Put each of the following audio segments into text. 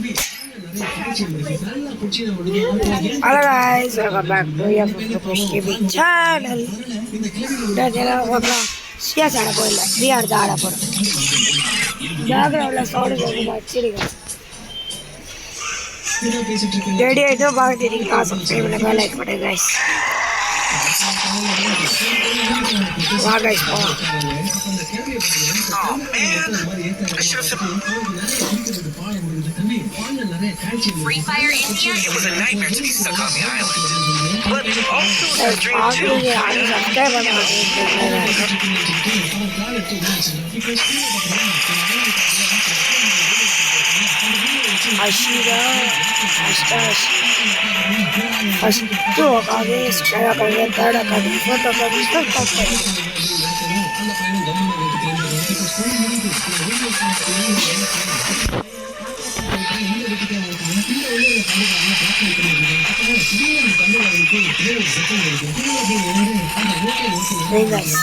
Hello guys, welcome back to your gaming channel. CS ஆட போயில VR தான் ஆட போறோம். பேக்ரவுண்ட்ல சவுண்ட் கேட்குது அடிச்சிடுங்க. ரெடி ஆயிட்டு பாத்துட்டீங்க சப்ஸ்கிரைப் பண்ணுங்க லைக் பண்ணுங்க guys. வா guys போலாம். Free Fire India, it was a nightmare to be stuck on the island. But also a dream too. Ashira, Ashtash, Ashtu, Kagis, Karakari, Karakari, Photokari, Photokari. Very nice.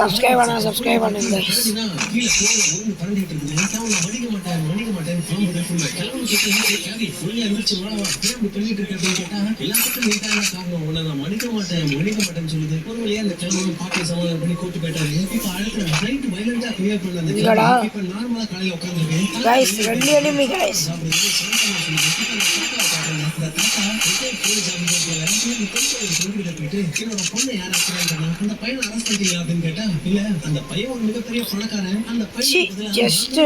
Subscribe பண்ணுங்க guys, friendly enemy guys. Just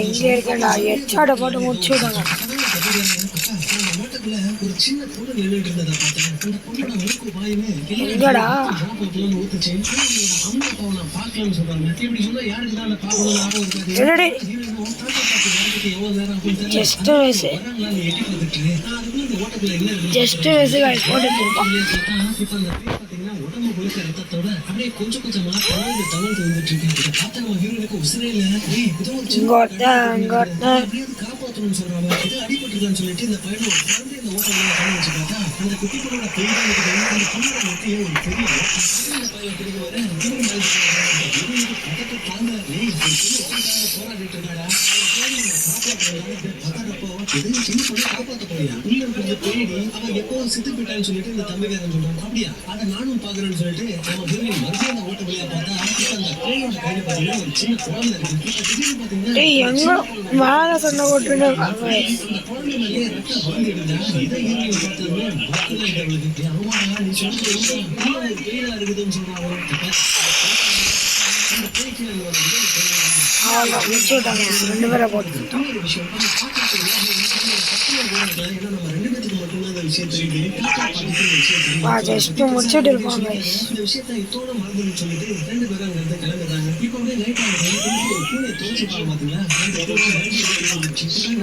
இங்கே இருக்கா எச்சாட போட்டு முடிச்சு விட்டாங்க. எங்கடா just போட்டு கொஞ்சம் கொஞ்சமா தவழ்ந்து வந்துட்டு இருக்கு. காப்பாற்றணும்னு சொல்றாங்க. இது அடிபட்டுருக்கான்னு சொல்லிட்டு இந்த பையனை குழந்தை இந்த ஓட்டங்களை கண்ணு வச்சு பார்த்தா அந்த குட்டி பொண்ணோட பெய்தானுக்கு அந்த பொண்ணோட ஒட்டியே ஒரு பெரிய பையன் பிடிக்க வர பக்கத்து தாங்க போராடிட்டு இருக்காடா காப்பாற்ற போறியா உள்ள கொஞ்சம் தேடி அவன் எப்போ சித்து போயிட்டான்னு சொல்லிட்டு இந்த தம்பிக்காரன் சொல்றான். அப்படியா அதை நானும் பாக்குறேன்னு சொல்லிட்டு நம்ம திரும்பி மறுபடியும் அந்த ஓட்ட வழியா பார்த்தா அந்த பிள்ளையோட கையில பாத்தீங்கன்னா ஒரு சின்ன குழந்தை இருக்கு. திடீர்னு பாத்தீங்கன்னா அந்த குழந்தை மேலே ரத்தம் வந்துடுதா இதை இறங்கி பார்த்ததுமே மக்கள் அவமானா நீ சொல்றது பெயினா இருக்குதுன்னு சொல்றாங்க. அந்த பேச்சு ரெண்டு பேரை போட்டு முடிச்சுட்டு இருப்பாங்க. இந்த விஷயத்த இதோட மறந்துன்னு சொல்லிட்டு ரெண்டு பேரும் அங்க இருந்து கிளம்புறாங்க. இப்ப அப்படியே லைட் பூனை தோச்சு பாத்தீங்களா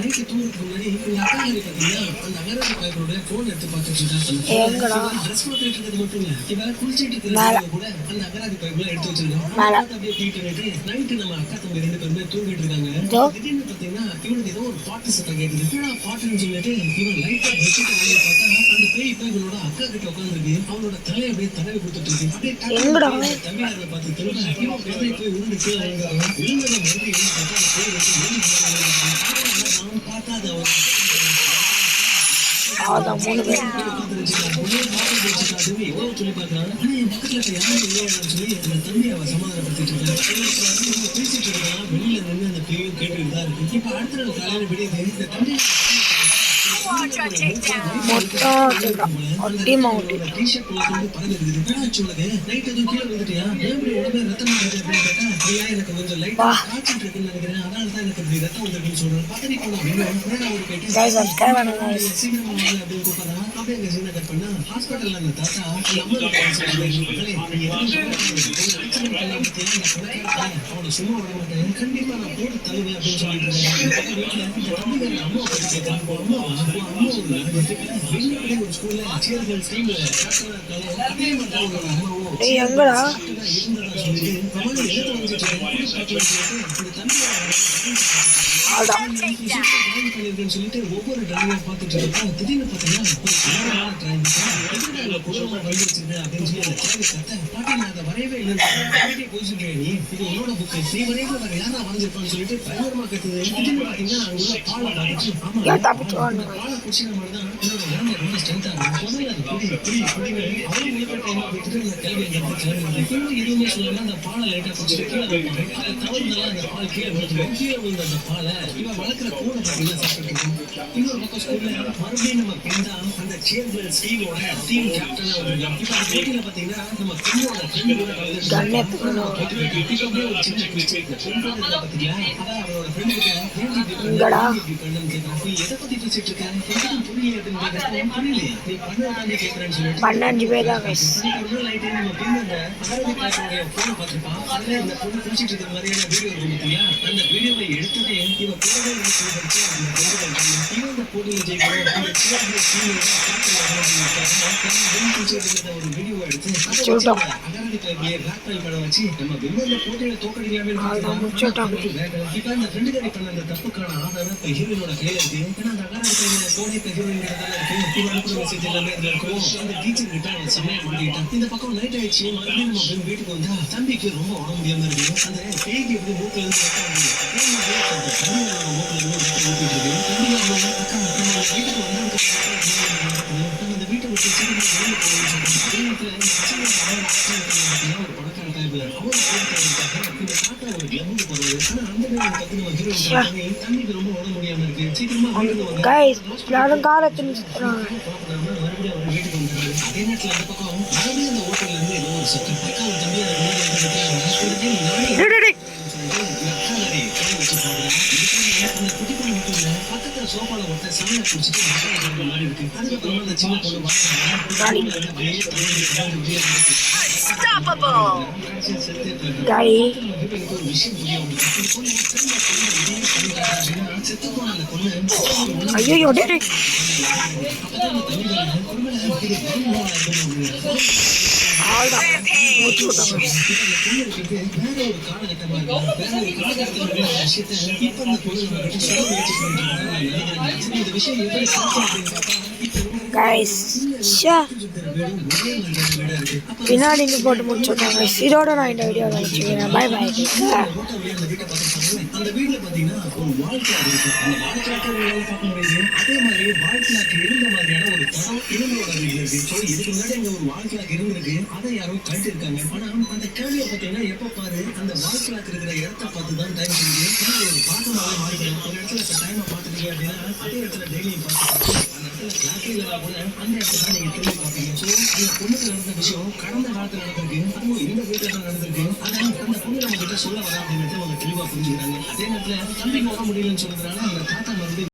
நைட்டு தூங்குறதுக்கு முன்னாடி எங்க அக்காரி பாத்தீங்கன்னா அந்த அகராஜி பையனோட போன் எடுத்து பார்த்துட்டு இருக்காங்க. ட்ரெஸ் மாத்திட்டு இருக்கிறது மட்டும் இல்ல இவ குளிச்சிட்டு இருக்கிறது கூட அந்த அகராஜி பையன் எடுத்து வச்சிருக்காங்க. அப்படியே நைட்டு நம்ம அக்கா தம்பி ரெண்டு பேருமே தூங்கிட்டு இருக்காங்க. திடீர்னு பாத்தீங்கன்னா இவனுக்கு ஏதோ ஒரு பாட்டு சத்தம் கேக்குது. என்னடா பாட்டுன்னு சொல்லிட்டு இவன் லைட்டா வச்சுட்டு வெளியே பார்த்தா அந்த பேய் போய் இவனோட அக்கா கிட்ட உட்காந்துருக்கு. அவனோட தலையை அப்படியே தடவி கொடுத்துட்டு இருக்கு. அப்படியே தம்பியாரை பார்த்து திரும்ப இவன் பேரை போய் உருண்டு கீழே விழுந்தாங்க. விழுந்ததை மறுபடியும் எழுந்து பார்த்தா அந்த பேய் வந்து நான் பார்த்தா அது அதான் 3 பேர். எங்கடா சொல்லிட்டு ஒவ்வொரு டிரைவரை பார்த்துட்டு இருக்கா. திடீர்னு பாத்தீங்கன்னா அப்படின்னு சொல்லி அந்த டிரைவர் கத்த பாட்டி நான் அதை வரையவே இல்லை போயிட்டு நீ இது என்னோட புக்கு நீ வரையவே வேற யாரா வரைஞ்சிருப்பான்னு சொல்லிட்டு பயங்கரமா கத்துது. திடீர்னு பாத்தீங்கன்னா அங்க உள்ள பாலை பார்த்துச்சு. ஆமா பாலை குடிச்சிக்கிற மாதிரி தான் என்னோட வேலை ரொம்ப ஸ்ட்ரென்த்தா எதுவுமே சொல்லாம அந்த பாலை லைட்டா குடிச்சிட்டு கீழே தவறுதெல்லாம் அந்த பால் கீழே விழுந்து அந்த பாலை இவன் வளர்க்குற கூட பாத்தீங்கன்னா சாப்பிட்டு இன்னொரு பக்கம் ஸ்கூல்ல மறுபடியும் நம்ம பெண் தான் அந்த சேர்பல் ஸ்டீவோட டீம் கேப்டனா வந்திருக்கான். இப்ப அந்த போட்டியில பாத்தீங்கன்னா நம்ம பெண்ணோட ஃப்ரெண்டோட ஒரு சின்ன மிஸ்டேக் பாத்தீங்களா அதான் அவரோட ஃப்ரெண்டுக்கு எதை பத்தி பேசிட்டு இருக்கேன் புரியல அப்படின்னு புரியலையா நீ பண்ண கேட்கறேன்னு சொல்லிட்டு 12 பேர் தான் நம்ம பெண் அந்த பாரதி கிளாஸோட போன பார்த்துருப்பான். அதுல இந்த பொண்ணு குடிச்சிட்டு இருக்கிற மாதிரியான வீடியோ இருக்கும் இல்லையா அந்த வீடியோவை எடுத்ததே இவன் கூடவே இவங்க போட்டியில் ஜெயிக்கணும் அந்த ஒரு வீடியோ எடுத்து அகராதி கல்வியை பிளாக் மெயில் பண்ண வச்சு நம்ம விமர்ல போட்டியில தோக்கடிக்கலாமே. இப்ப அந்த ஃப்ரெண்டு கறி பண்ண அந்த தப்புக்கான ஆதாரம் இப்ப ஹீரோனோட கையில இருக்கு. ஏன்னா அந்த அகராதி கல்வியில போட இப்ப ஹீரோயின் இருக்கு. இவன் அனுப்புற மெசேஜ் எல்லாமே இதுல இருக்கும். அந்த டீச்சர் கிட்ட அவன் செம்மையா மாட்டிக்கிட்டான். இந்த பக்கம் நைட் ஆயிடுச்சு. மறுபடியும் நம்ம ஃப்ரெண்ட் வீட்டுக்கு வந்தா தம்பிக்கு ரொம்ப உடம்பு முடியாம இருக்கு. அந்த பேய்க்கு எப்படி மூக்குல இருந்து வீட்டுக்கு வந்து வீட்டை விட்டு தம்பிக்கு ரொம்ப உடம்பு முடியாம இருக்கு. சீக்கிரமா யாரும் காலத்தில் சுத்துறாங்க. மறுபடியும் அவர் வீட்டுக்கு வந்தாரு. அதே நேரத்துல அந்த பக்கம் மறுபடியும் அந்த ஹோட்டல்ல இருந்து ஏதோ ஒரு சத்தம் அக்கா ஒரு தம்பி பக்கத்துல சோபால ஒருத்தர் சமையல் குடிச்சிட்டு மாதிரி இருக்கு. அதுக்கப்புறமா அந்த சின்ன பொண்ணு ஒரு விஷயம் செத்து போன அந்த பொண்ணு ஐயோ பின்னாடி போட்டு முடிச்சுட்டாங்க. இதோட நான் இந்த வீடியோ வச்சுக்கிறேன். Bye bye. அந்த வீட்ல பாத்தீங்கன்னா ஒரு வால் கிளாக் இருக்கு. அந்த வால் கிளாக் பார்க்க முடியுது. அதே மாதிரி வால் கிளாக் இருந்த மாதிரியான ஒரு தடம் இருந்தோட வீட்ல இருக்கு. ஸோ இதுக்கு முன்னாடி அங்க ஒரு வால் கிளாக் இருந்திருக்கு. அதை யாரோ கழிச்சிருக்காங்க. ஆனா அந்த கேள்வியை பாத்தீங்கன்னா எப்ப பாரு அந்த வால் கிளாக் இருக்கிற இடத்த பார்த்து தான் டைம் சொல்லுது. ஏன்னா ஒரு பாட்டமாவே மாறிக்கலாம். ஒரு இடத்துல டைமை பார்த்துட்டீங்க அப்படின்னா அதே இடத்துல டெய்லியும் பார்த்துட்டு அந்த இடத்துல கிளாக் இல்லைனா கூட அந்த இடத்துல தான் நீங்க திரும்பி பார்ப்பீங்க. ஸோ அந்த பொண்ணுக்கு நடந்த விஷயம் கடந்த காலத்துல நடந்திருக்கு. அதுவும் இந்த வீட்டுல தான் நடந்திருக்கு. ஆனா அந்த பொண்ணு நம்ம கிட்ட சொல்ல வரா அப்படின்னு அவங்க தெளிவா புரிஞ்சுக்கிறாங்க. அதே நேரத்துல தம்பிக்கு வர முடியலன்னு சொல்றதுனால அந்த தாத்தா வந்து